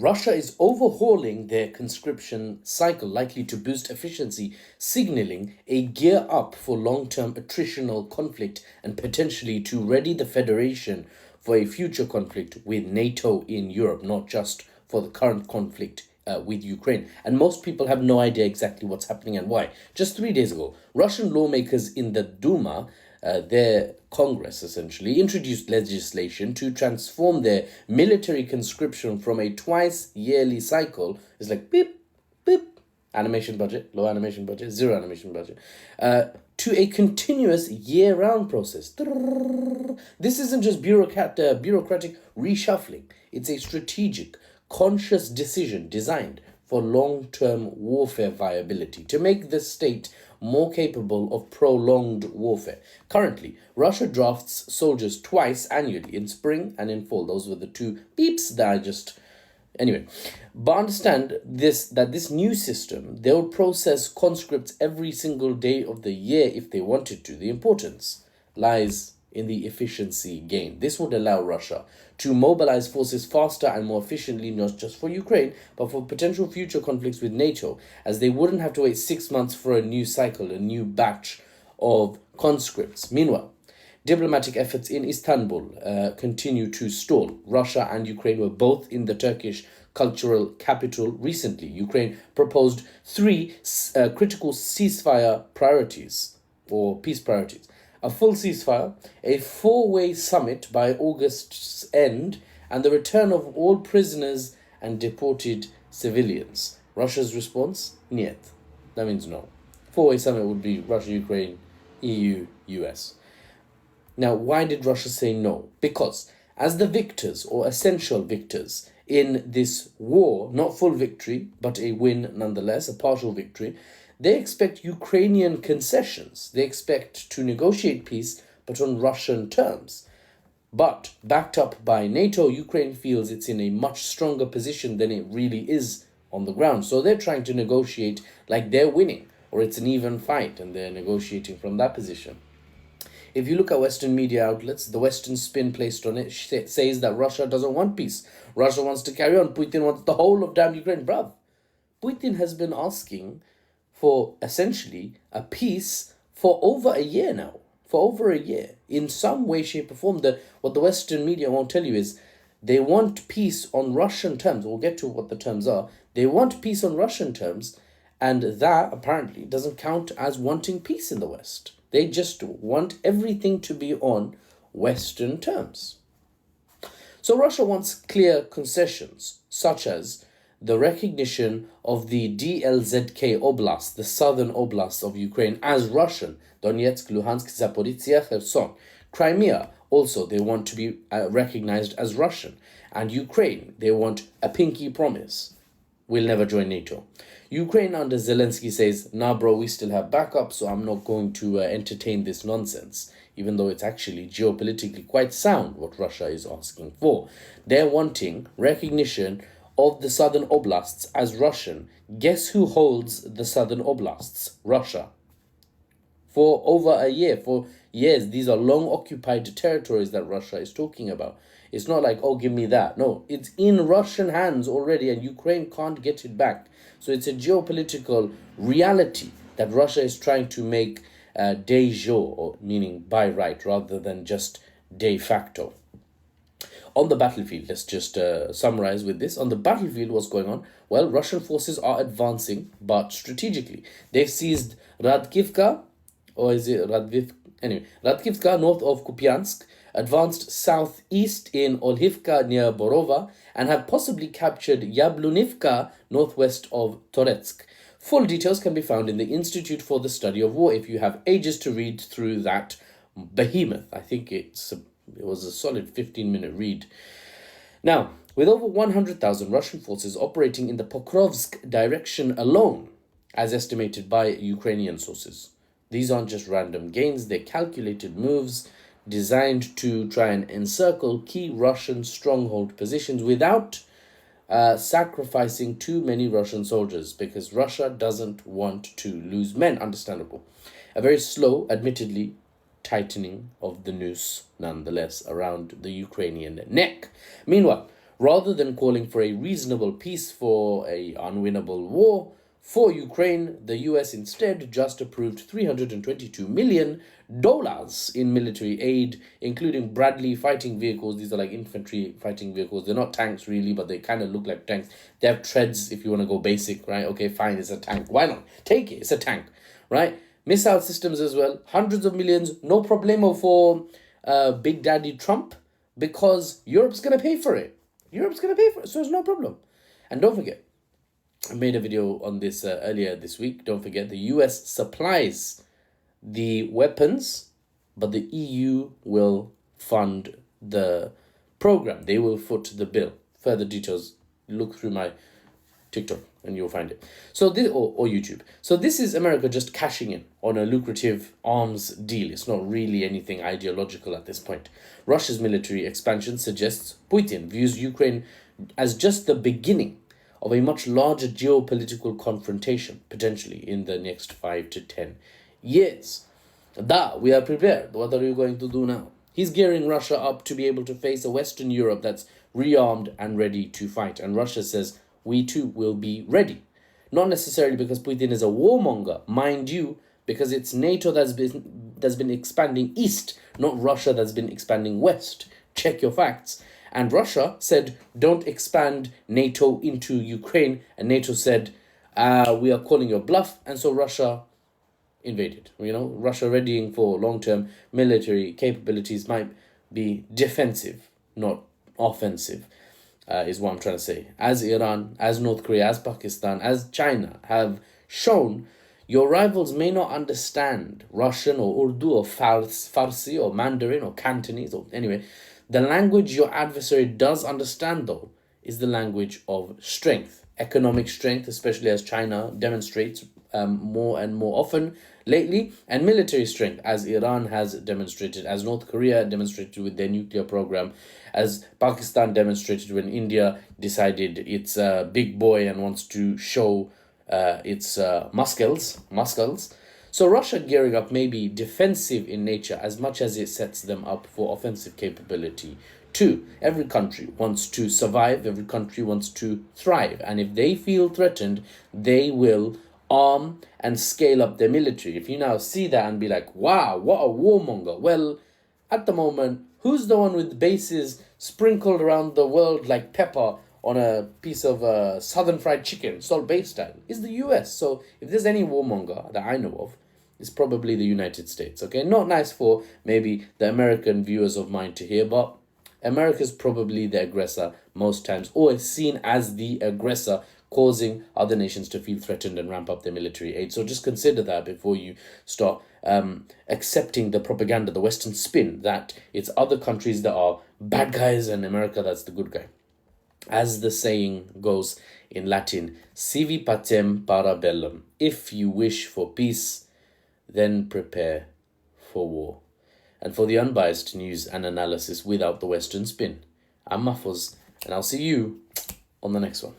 Russia is overhauling their conscription cycle, likely to boost efficiency, signaling a gear up for long term attritional conflict and potentially to ready the Federation for a future conflict with NATO in Europe, not just for the current conflict with Ukraine. And most people have no idea exactly what's happening and why. Just 3 days ago, Russian lawmakers in the Duma, their Congress essentially, introduced legislation to transform their military conscription from a twice yearly cycle. It's like beep, beep, animation budget, low animation budget, zero animation budget, to a continuous year-round process. This isn't just bureaucratic reshuffling. It's a strategic, conscious decision designed for long-term warfare viability to make the state more capable of prolonged warfare. Currently, Russia drafts soldiers twice annually, in spring and in fall. Those were the two beeps that I just... Anyway, but understand that this new system, they'll process conscripts every single day of the year if they wanted to. The importance lies in the efficiency gain. This would allow Russia to mobilize forces faster and more efficiently, not just for Ukraine, but for potential future conflicts with NATO, as they wouldn't have to wait 6 months for a new cycle, a new batch of conscripts. Meanwhile, diplomatic efforts in Istanbul continue to stall. Russia and Ukraine were both in the Turkish cultural capital recently. Ukraine proposed 3 critical ceasefire priorities, or peace priorities: a full ceasefire, a 4-way summit by August's end, and the return of all prisoners and deported civilians. Russia's response? Niet. That means no. 4-way summit would be Russia, Ukraine, EU, US. Now, why did Russia say no? Because as the victors, or essential victors, in this war, not full victory, but a win nonetheless, a partial victory, they expect Ukrainian concessions. They expect to negotiate peace, but on Russian terms. But backed up by NATO, Ukraine feels it's in a much stronger position than it really is on the ground. So they're trying to negotiate like they're winning, or it's an even fight, and they're negotiating from that position. If you look at Western media outlets, the Western spin placed on it says that Russia doesn't want peace. Russia wants to carry on. Putin wants the whole of damn Ukraine. Bruv, Putin has been asking for essentially a peace for over a year now. For over a year. In some way, shape, or form, what the Western media won't tell you is they want peace on Russian terms. We'll get to what the terms are. They want peace on Russian terms, and that apparently doesn't count as wanting peace in the West. They just want everything to be on Western terms. So Russia wants clear concessions, such as the recognition of the DLZK Oblast, the southern oblast of Ukraine, as Russian. Donetsk, Luhansk, Zaporizhia, Kherson. Crimea, also, they want to be recognized as Russian. And Ukraine, they want a pinky promise. We'll never join NATO. Ukraine under Zelensky says, nah bro, we still have backup, so I'm not going to entertain this nonsense, even though it's actually geopolitically quite sound what Russia is asking for. They're wanting recognition of the southern oblasts as Russian. Guess who holds the southern oblasts? Russia. For over a year, for years, these are long occupied territories that Russia is talking about. It's not like, oh, give me that. No, it's in Russian hands already, and Ukraine can't get it back. So it's a geopolitical reality that Russia is trying to make de jure, or meaning by right, rather than just de facto. On the battlefield, let's just summarize with this. On the battlefield, what's going on? Well, Russian forces are advancing, but strategically. They've seized Radkivka, or is it Radkivka? Anyway, Radkivka, north of Kupyansk, advanced southeast in Olhivka near Borova, and have possibly captured Yablunivka, northwest of Toretsk. Full details can be found in the Institute for the Study of War if you have ages to read through that behemoth. I think it was a solid 15-minute read. Now, with over 100,000 Russian forces operating in the Pokrovsk direction alone, as estimated by Ukrainian sources. These aren't just random gains, they're calculated moves designed to try and encircle key Russian stronghold positions without sacrificing too many Russian soldiers, because Russia doesn't want to lose men. Understandable. A very slow, admittedly, tightening of the noose, nonetheless, around the Ukrainian neck. Meanwhile, Rather than calling for a reasonable peace for a unwinnable war for Ukraine, the US instead just approved $322 million in military aid, including Bradley fighting vehicles. These are like infantry fighting vehicles. They're not tanks really, but they kind of look like tanks. They have treads if you want to go basic, right? Okay, fine, it's a tank. Why not? Take it, it's a tank, right? Missile systems as well, hundreds of millions, no problemo for Big Daddy Trump, because Europe's going to pay for it. Europe's going to pay for it, so it's no problem. And don't forget, I made a video on this earlier this week. Don't forget, the US supplies the weapons, but the EU will fund the program. They will foot the bill. Further details, look through my TikTok and you'll find it. So this, or YouTube. So this is America just cashing in on a lucrative arms deal. It's not really anything ideological at this point. Russia's military expansion suggests Putin views Ukraine as just the beginning of a much larger geopolitical confrontation, potentially in the next 5 to 10 years. That we are prepared. What are you going to do now? He's gearing Russia up to be able to face a Western Europe that's rearmed and ready to fight. And Russia says, we too will be ready. Not necessarily because Putin is a warmonger, mind you, because it's NATO that's been expanding east, not Russia that's been expanding west. Check your facts. And Russia said, don't expand NATO into Ukraine. And NATO said, we are calling your bluff. And so Russia invaded. You know, Russia readying for long-term military capabilities might be defensive, not offensive, is what I'm trying to say. As Iran, as North Korea, as Pakistan, as China have shown, your rivals may not understand Russian or Urdu or Farsi or Mandarin or Cantonese or anyway. The language your adversary does understand, though, is the language of strength. Economic strength, especially as China demonstrates more and more often lately, and military strength, as Iran has demonstrated, as North Korea demonstrated with their nuclear program, as Pakistan demonstrated when India decided it's a big boy and wants to show its muscles. So Russia gearing up may be defensive in nature as much as it sets them up for offensive capability too. Every country wants to survive, every country wants to thrive, and if they feel threatened, they will arm and scale up their military. If you now see that and be like, wow, what a warmonger. Well, at the moment, who's the one with bases sprinkled around the world like pepper on a piece of southern fried chicken, Salt Bay style? Is the US. So if there's any warmonger that I know of, it's probably the United States. Okay, not nice for maybe the American viewers of mine to hear, but America's probably the aggressor most times, or is seen as the aggressor, causing other nations to feel threatened and ramp up their military aid. So just consider that before you start accepting the propaganda, the Western spin, that it's other countries that are bad guys and America that's the good guy. As the saying goes in Latin, sivi pacem para bellum. If you wish for peace, then prepare for war. And for the unbiased news and analysis without the Western spin, I'm Mahfouz, and I'll see you on the next one.